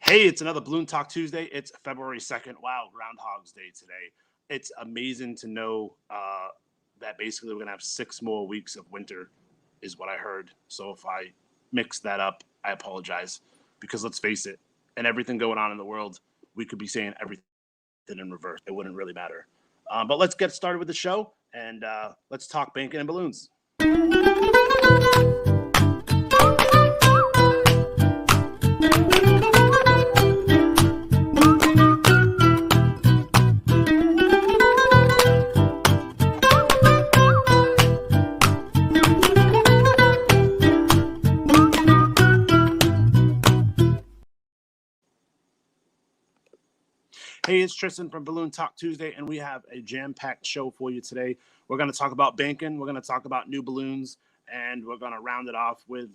Hey, it's another Balloon Talk Tuesday. It's February 2nd. Wow, Groundhog's Day today. It's amazing to know that basically we're going to have 6 more weeks of winter, is what I heard. So if I mix that up, I apologize. Because let's face it, and everything going on in the world, we could be saying everything in reverse. It wouldn't really matter. But let's get started with the show and let's talk banking and balloons. Hey, it's Tristan from Balloon Talk Tuesday, and we have a jam-packed show for you today. We're going to talk about banking, we're going to talk about new balloons, and we're going to round it off with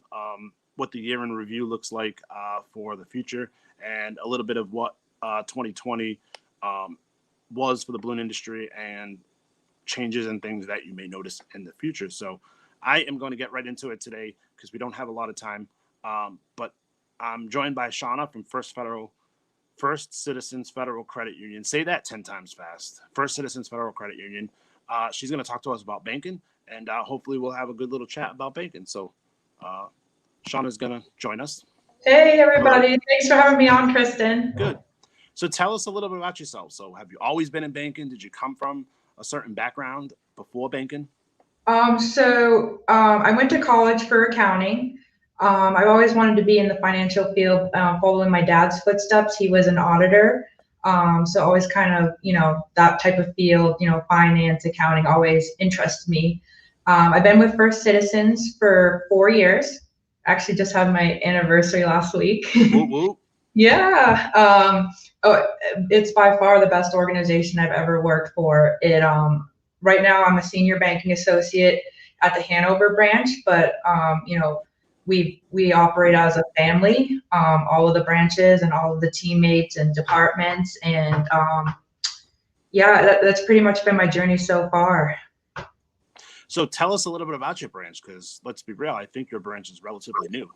what the year in review looks like for the future, and a little bit of what 2020 was for the balloon industry and changes and things that you may notice in the future. So I am going to get right into it today because we don't have a lot of time, but I'm joined by Shauna from First Citizens Federal Credit Union. Say that 10 times fast. First Citizens Federal Credit Union. She's going to talk to us about banking, and hopefully we'll have a good little chat about banking. So Shauna's going to join us. Hey, everybody. Hello. Thanks for having me on, Kristen. Good. So tell us a little bit about yourself. So have you always been in banking? Did you come from a certain background before banking? I went to college for accounting. I've always wanted to be in the financial field, following my dad's footsteps. He was an auditor. So always kind of, that type of field, finance, accounting always interests me. I've been with First Citizens for 4 years. Actually just had my anniversary last week. Woo woo. Yeah. It's by far the best organization I've ever worked for. Right now I'm a senior banking associate at the Hanover branch, but we operate as a family, all of the branches and all of the teammates and departments. And that's pretty much been my journey so far. So tell us a little bit about your branch, because let's be real, I think your branch is relatively new.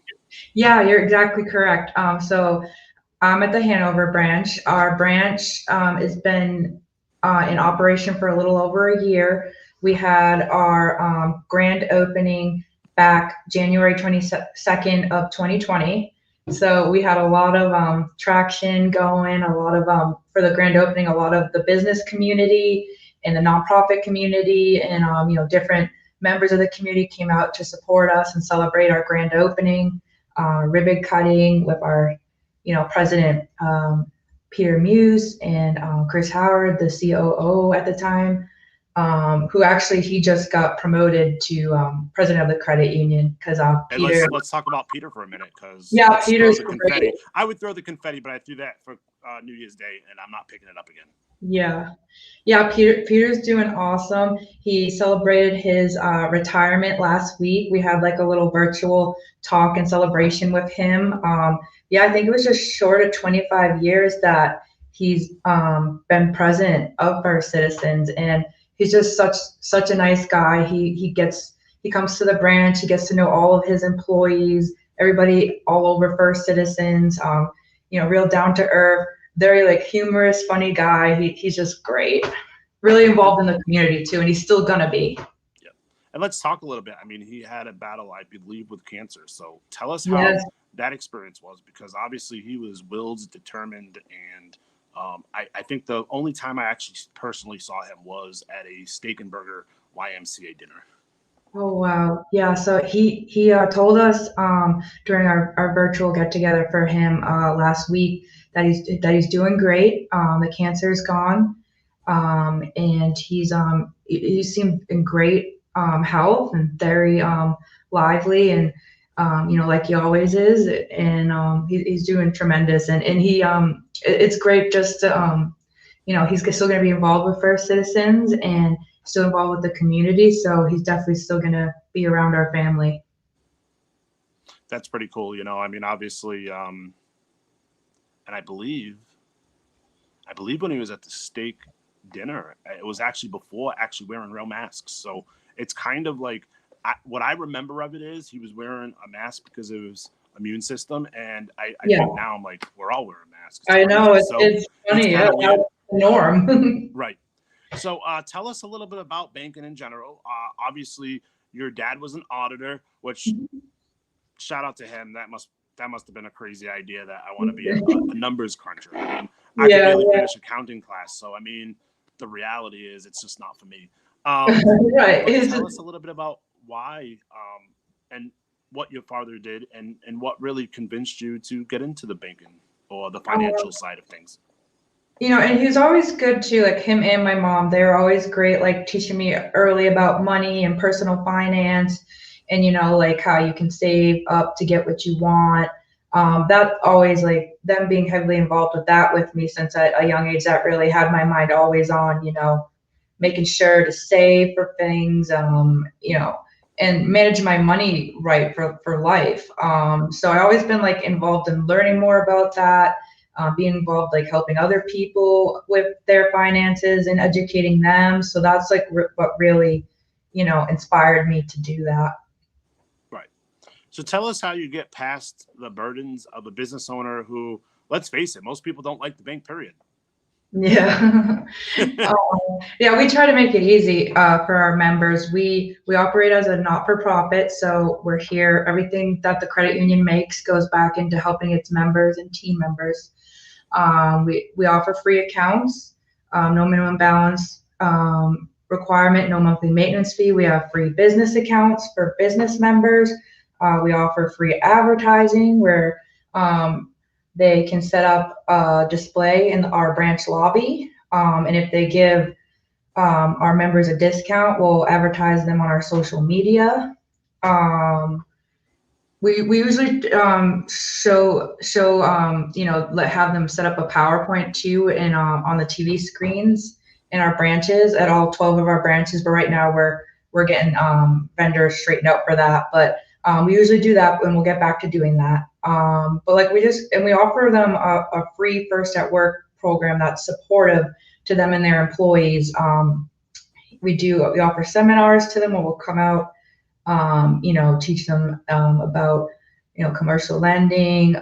Yeah, you're exactly correct. So I'm at the Hanover branch. Our branch has been in operation for a little over a year. We had our grand opening back January 22nd of 2020. So we had a lot of traction going, a lot of for the grand opening, a lot of the business community and the nonprofit community and different members of the community came out to support us and celebrate our grand opening, ribbon cutting with our President Peter Muse and Chris Howard, the COO at the time, who actually he just got promoted to president of the credit union because Peter. Let's talk about Peter for a minute, because Peter's confetti. I would throw the confetti, but I threw that for New Year's Day, and I'm not picking it up again. Yeah. Peter's doing awesome. He celebrated his retirement last week. We had like a little virtual talk and celebration with him. I think it was just short of 25 years that he's been president of First Citizens, and he's just such a nice guy. He comes to the branch. He gets to know all of his employees, everybody all over First Citizens. Real down to earth, very like humorous, funny guy. He's just great. Really involved in the community too, and he's still gonna be. Yeah, and let's talk a little bit. I mean, he had a battle, I believe, with cancer. So tell us how that experience was, because obviously he was willed, determined, and I think the only time I actually personally saw him was at a Steak and Burger YMCA dinner. Oh, wow. Yeah, so he told us during our virtual get together for him last week that he's doing great. The cancer is gone, and he seemed in great health and very lively, and like he always is, and he's doing tremendous. And he it's great just to he's still going to be involved with First Citizens and still involved with the community, so he's definitely still going to be around our family. That's pretty cool. I mean, obviously, and I believe when he was at the steak dinner, it was actually before actually wearing real masks. So it's kind of like what I remember of it is he was wearing a mask because it was immune system. And I Yeah. think now I'm like, we're all wearing masks. I know, it's So it's funny, kinda yeah, weird. that's the norm. Right. So tell us a little bit about banking in general. Obviously, your dad was an auditor, which shout out to him. That must have been a crazy idea that I want to be a numbers cruncher. I mean, I could Yeah, barely yeah. finish accounting class. So I mean, the reality is it's just not for me. Right, But it's tell just us a little bit about why and what your father did and what really convinced you to get into the banking or the financial side of things. and he was always good too, like him and my mom, they were always great, like teaching me early about money and personal finance and, like how you can save up to get what you want. That always like them being heavily involved with that with me since at a young age, that really had my mind always on, making sure to save for things, and manage my money right for life. So I always been like involved in learning more about that, being involved like helping other people with their finances and educating them. So that's like what really, inspired me to do that. Right. So tell us how you get past the burdens of a business owner who, let's face it, most people don't like the bank, period. Yeah. Yeah, we try to make it easy for our members. We operate as a not-for-profit, so we're here. Everything that the credit union makes goes back into helping its members and team members. We offer free accounts, no minimum balance requirement, no monthly maintenance fee. We have free business accounts for business members. We offer free advertising where they can set up a display in our branch lobby. And if they give our members a discount, we'll advertise them on our social media. We usually show have them set up a PowerPoint too and on the TV screens in our branches at all 12 of our branches. But right now we're getting vendors straightened out for that. But we usually do that and we'll get back to doing that. But like we offer them a free First at Work program that's supportive to them and their employees. We offer seminars to them where we'll come out, teach them about, commercial lending,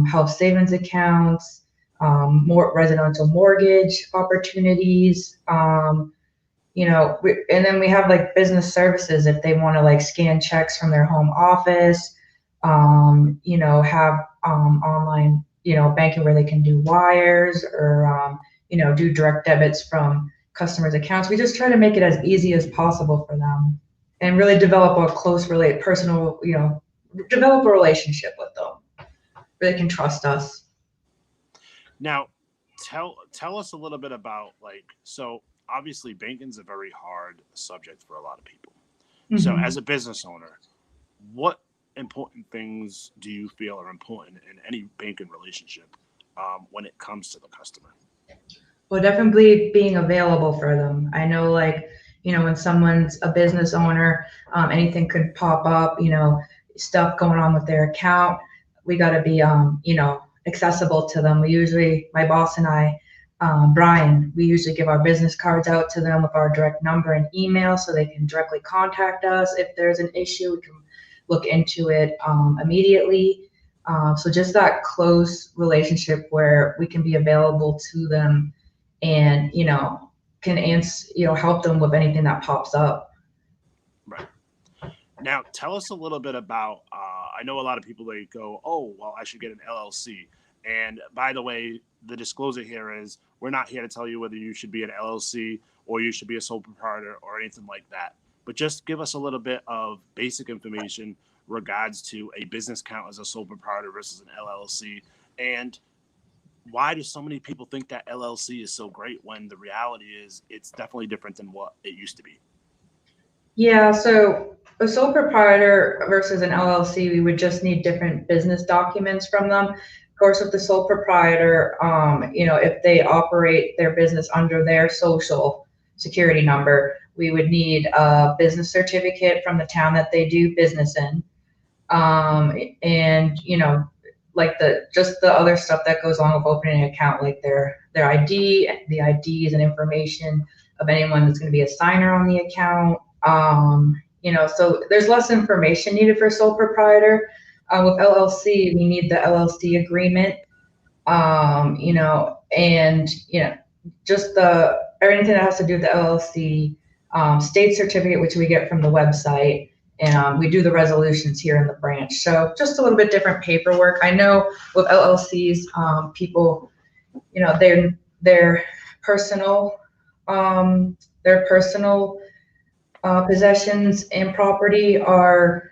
health savings accounts, more residential mortgage opportunities, and then we have like business services if they want to like scan checks from their home office, have online, banking where they can do wires or, do direct debits from customers' accounts. We just try to make it as easy as possible for them and really develop a personal, develop a relationship with them where they can trust us. Now, tell us a little bit about so obviously banking's a very hard subject for a lot of people. Mm-hmm. So as a business owner, what important things do you feel are important in any banking relationship when it comes to the customer? Well, definitely being available for them. I know when someone's a business owner, anything could pop up, stuff going on with their account. We got to be, accessible to them. My boss and I, Brian, we usually give our business cards out to them with our direct number and email so they can directly contact us. If there's an issue, we can look into it immediately. So just that close relationship where we can be available to them and, can answer, help them with anything that pops up. Right. Now, tell us a little bit about, I know a lot of people, they go, oh, well, I should get an LLC. And by the way, the disclosure here is we're not here to tell you whether you should be an LLC or you should be a sole proprietor or anything like that. But just give us a little bit of basic information regards to a business account as a sole proprietor versus an LLC. And why do so many people think that LLC is so great when the reality is it's definitely different than what it used to be? Yeah, so a sole proprietor versus an LLC, we would just need different business documents from them. Of course, with the sole proprietor, if they operate their business under their social security number, we would need a business certificate from the town that they do business in. And, the other stuff that goes along with opening an account, like their ID, the IDs and information of anyone that's going to be a signer on the account. So there's less information needed for sole proprietor. With LLC, we need the LLC agreement, and just anything that has to do with the LLC, state certificate, which we get from the website, and we do the resolutions here in the branch. So just a little bit different paperwork. I know with LLCs, people, their personal, their personal possessions and property are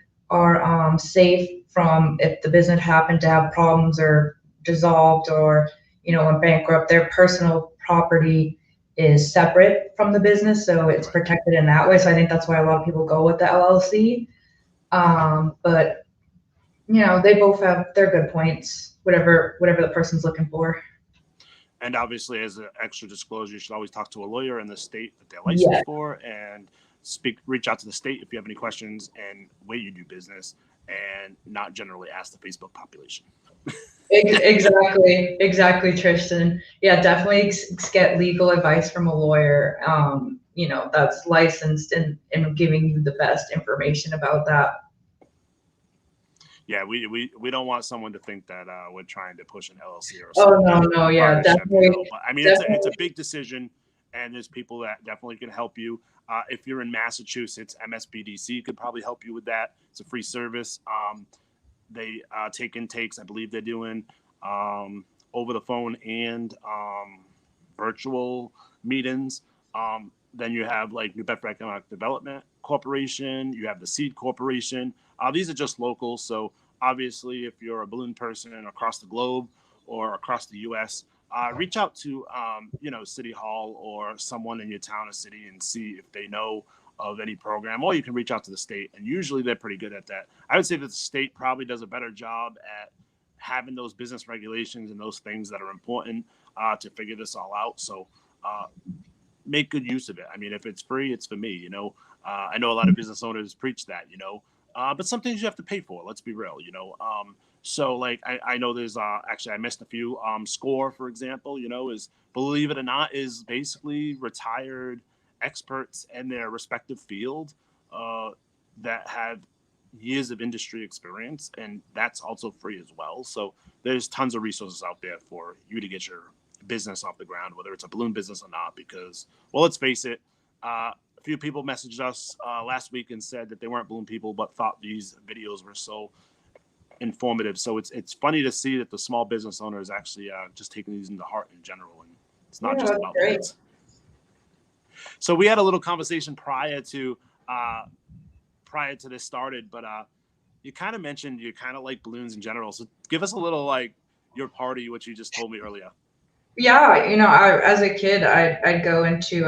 safe from if the business happened to have problems or dissolved or went bankrupt. Their personal property is separate from the business, so it's protected in that way. So I think that's why a lot of people go with the LLC. But they both have their good points, whatever the person's looking for. And obviously, as an extra disclosure, you should always talk to a lawyer in the state that they're licensed for, and reach out to the state if you have any questions and where you do business, and not generally ask the Facebook population. Exactly, Tristan. Yeah, definitely get legal advice from a lawyer, that's licensed and giving you the best information about that. Yeah, we don't want someone to think that we're trying to push an LLC or something. Oh no, yeah, definitely. But I mean, it's a big decision, and there's people that definitely can help you. If you're in Massachusetts, MSBDC could probably help you with that. It's a free service. They take intakes. I believe they're doing over the phone and virtual meetings. Then you have like New Bedford Economic Development Corporation. You have the Seed Corporation. These are just local. So obviously, if you're a balloon person across the globe or across the U.S., reach out to City Hall or someone in your town or city and see if they know of any program, or you can reach out to the state, and usually they're pretty good at that. I would say that the state probably does a better job at having those business regulations and those things that are important to figure this all out. So make good use of it. I mean, if it's free, it's for me. I know a lot of business owners preach that, but some things you have to pay for. Let's be real, So like I know there's actually I missed a few. SCORE, for example, is, believe it or not, is basically retired experts in their respective field that have years of industry experience, and that's also free as well. So there's tons of resources out there for you to get your business off the ground, whether it's a balloon business or not, because, well, let's face it, a few people messaged us last week and said that they weren't balloon people but thought these videos were so informative. So it's funny to see that the small business owner is actually just taking these into heart in general, and it's not just about balloons. So we had a little conversation prior to this started, but you kind of mentioned you kind of like balloons in general. So give us a little like your party, what you just told me earlier. Yeah, as a kid, I'd go into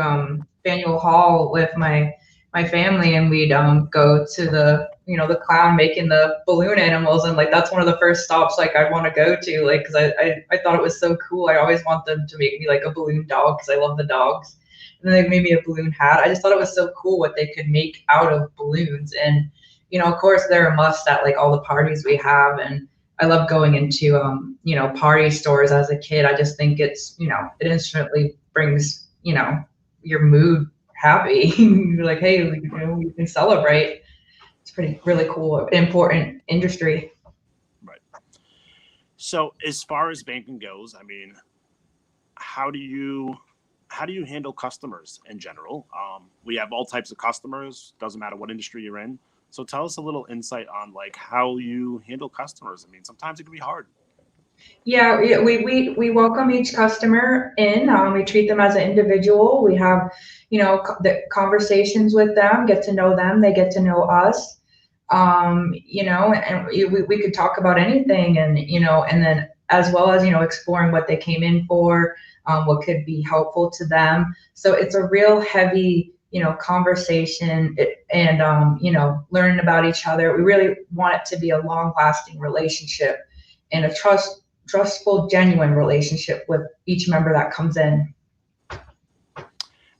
Faneuil Hall with my family, and we'd go to the the clown making the balloon animals, and like that's one of the first stops like I want to go to, like because I thought it was so cool. I always want them to make me like a balloon dog because I love the dogs. And then they made me a balloon hat. I just thought it was so cool what they could make out of balloons. And, of course, they're a must at like all the parties we have. And I love going into, party stores as a kid. I just think it's, it instantly brings, your mood happy. You're like, hey, you can celebrate. It's really cool, important industry. Right. So as far as banking goes, I mean, how do you handle customers in general? We have all types of customers, doesn't matter what industry you're in. So tell us a little insight on like how you handle customers. I mean, sometimes it can be hard. Yeah, we welcome each customer in. We treat them as an individual. We have, the conversations with them, get to know them. They get to know us. And we could talk about anything, and and then as well as exploring what they came in for, what could be helpful to them. So it's a real heavy conversation and learning about each other. We really want it to be a long-lasting relationship and a trustful, genuine relationship with each member that comes in.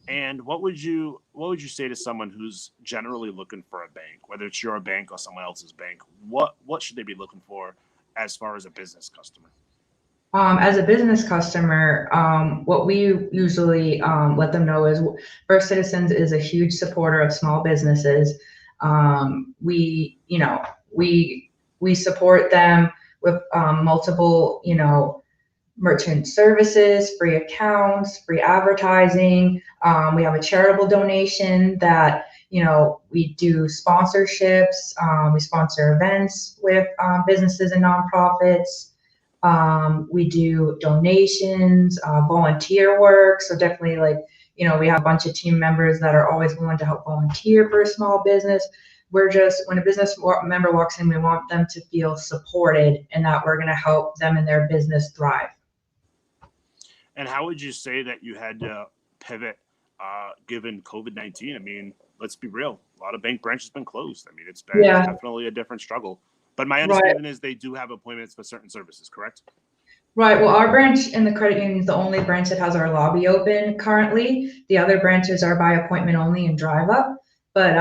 And what would you say to someone who's generally looking for a bank, whether it's your bank or someone else's bank? What should they be looking for as far as a business customer? As a business customer, what we usually let them know is First Citizens is a huge supporter of small businesses. We we support them with multiple, merchant services, free accounts, free advertising. We have a charitable donation that, we do sponsorships. We sponsor events with businesses and nonprofits. We do donations, volunteer work. So definitely we have a bunch of team members that are always willing to help volunteer for a small business. We're just, when a business member walks in, we want them to feel supported and that we're going to help them and their business thrive. And how would you say that you had to pivot given COVID-19? I mean, let's be real. A lot of bank branches have been closed. I mean, it's been definitely a different struggle. But my understanding is they do have appointments for certain services, correct? Right. Well, our branch in the credit union is the only branch that has our lobby open currently. The other branches are by appointment only and drive up. But,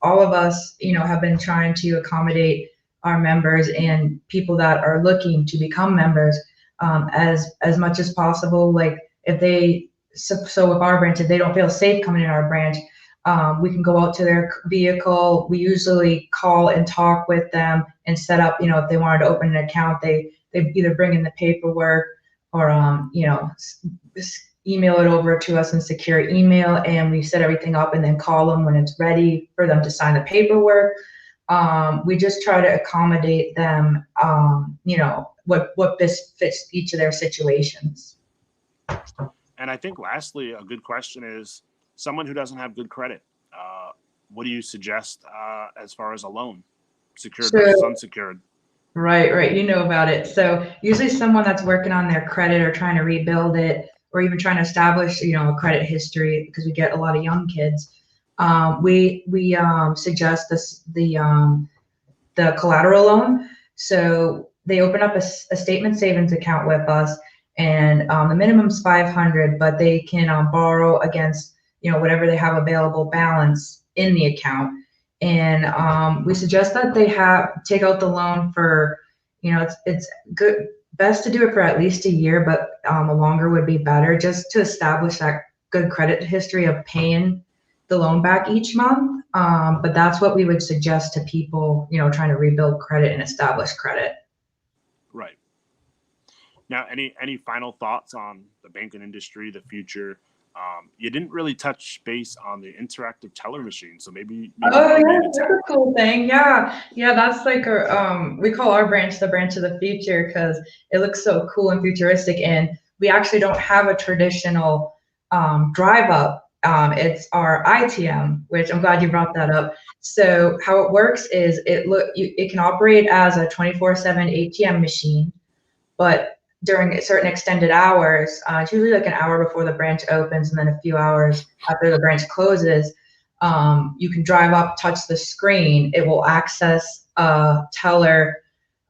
all of us, have been trying to accommodate our members and people that are looking to become members as much as possible. Like with our branch, if they don't feel safe coming in our branch, we can go out to their vehicle. We usually call and talk with them and set up, if they wanted to open an account, they either bring in the paperwork or, email it over to us in secure email, and we set everything up and then call them when it's ready for them to sign the paperwork. We just try to accommodate them, what best fits each of their situations. And I think lastly, a good question is someone who doesn't have good credit. What do you suggest as far as a loan, secured versus unsecured? Right. You know about it. So usually someone that's working on their credit or trying to rebuild it or even trying to establish, a credit history, because we get a lot of young kids. We suggest the collateral loan. So they open up a statement savings account with us, and the minimum's $500, but they can borrow against, whatever they have available balance in the account. And we suggest that they take out the loan for, it's good, best to do it for at least a year, but a longer would be better, just to establish that good credit history of paying the loan back each month. But that's what we would suggest to people, trying to rebuild credit and establish credit. Right. Now, any final thoughts on the banking industry, the future? You didn't really touch base on the interactive teller machine, so maybe that's a cool thing. Yeah, that's like we call our branch the branch of the future because it looks so cool and futuristic. And we actually don't have a traditional drive up. It's our ITM, which I'm glad you brought that up. So how it works is it can operate as a 24/7 ATM machine, but during certain extended hours, it's usually like an hour before the branch opens and then a few hours after the branch closes, you can drive up, touch the screen. It will access a teller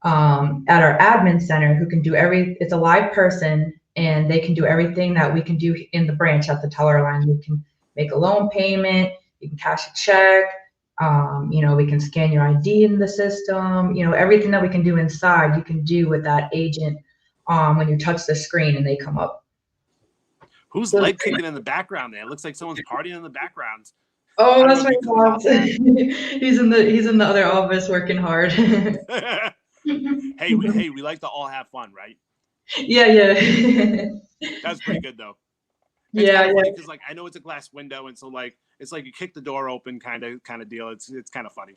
at our admin center who can do it's a live person, and they can do everything that we can do in the branch at the teller line. You can make a loan payment, you can cash a check, we can scan your ID in the system, everything that we can do inside, you can do with that agent when you touch the screen and they come up. Who's leg kicking in the background there? It looks like someone's partying in the background. Oh, that's my boss. He's in the other office working hard. Hey, we like to all have fun, right? Yeah. That's pretty good though. It's kind of funny because I know it's a glass window, and so it's like you kick the door open kind of deal. It's kind of funny.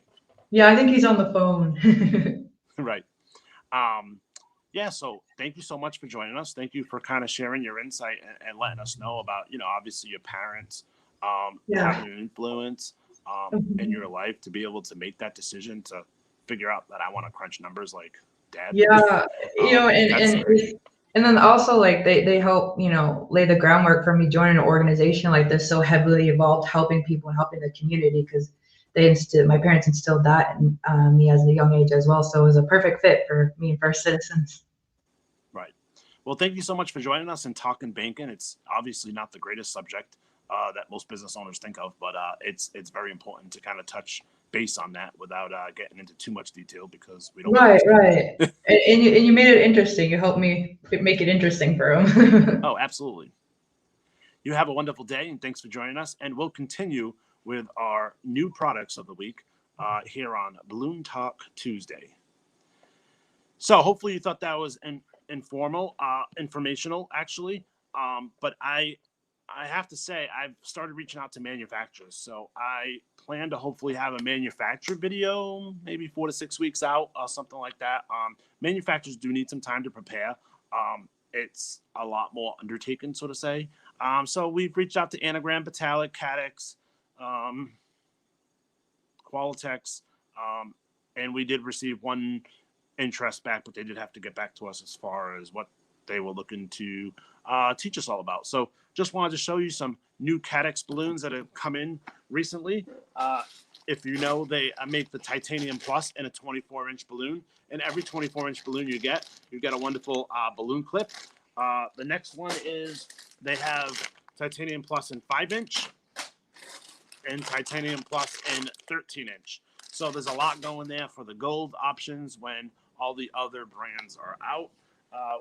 Yeah, I think he's on the phone. Right. Yeah, so thank you so much for joining us. Thank you for kind of sharing your insight and letting us know about, obviously your parents having an influence in your life to be able to make that decision to figure out that I want to crunch numbers like dad. Yeah, and then also they help, lay the groundwork for me joining an organization like this so heavily involved, helping people and helping the community, because my parents instilled that in me as a young age as well. So it was a perfect fit for me and First Citizens. Right. Well, thank you so much for joining us and talking banking. It's obviously not the greatest subject that most business owners think of, but it's very important to kind of touch base on that without getting into too much detail, because we don't. Right. and you made it interesting. You helped me make it interesting for them. Oh, absolutely. You have a wonderful day, and thanks for joining us. And we'll continue with our new products of the week here on Balloon Talk Tuesday. So hopefully you thought that was informational, actually. But I have to say I've started reaching out to manufacturers, so I plan to hopefully have a manufacturer video maybe 4 to 6 weeks out, something like that. Manufacturers do need some time to prepare. It's a lot more undertaken, so to say. So we've reached out to Anagram, Batalic, Cadex, Qualitex, and we did receive one interest back, but they did have to get back to us as far as what they were looking to teach us all about. So just wanted to show you some new Cadex balloons that have come in recently. If you know, they make the Titanium Plus in a 24-inch balloon, and every 24-inch balloon you get a wonderful balloon clip. The next one is they have Titanium Plus in 5-inch and Titanium Plus in 13-inch. So there's a lot going there for the gold options when all the other brands are out.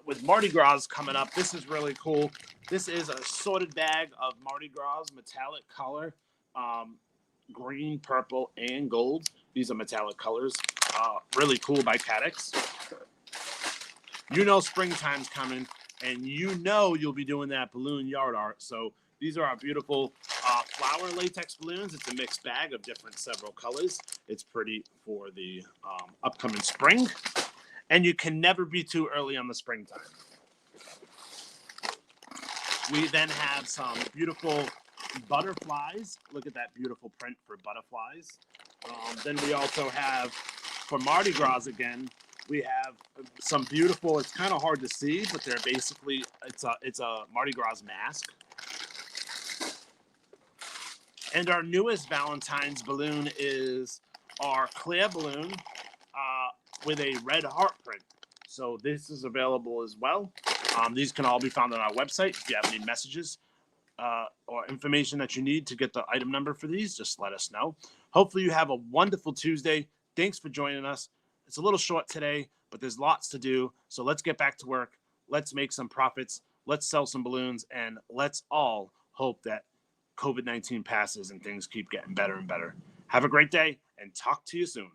With Mardi Gras coming up, this is really cool. This is a sorted bag of Mardi Gras metallic color, green, purple, and gold. These are metallic colors. Really cool by Cadex. You know springtime's coming, and you know you'll be doing that balloon yard art. So these are our beautiful flower latex balloons. It's a mixed bag of several colors. It's pretty for the upcoming spring. And you can never be too early on the springtime. We then have some beautiful butterflies. Look at that beautiful print for butterflies. Then we also have, for Mardi Gras again, we have some beautiful, it's kind of hard to see, but they're basically, it's a Mardi Gras mask. And our newest Valentine's balloon is our clear balloon with a red heart print. So this is available as well. These can all be found on our website. If you have any messages or information that you need to get the item number for these, just let us know. Hopefully you have a wonderful Tuesday. Thanks for joining us. It's a little short today, but there's lots to do. So let's get back to work. Let's make some profits. Let's sell some balloons, and let's all hope that COVID-19 passes and things keep getting better and better. Have a great day, and talk to you soon.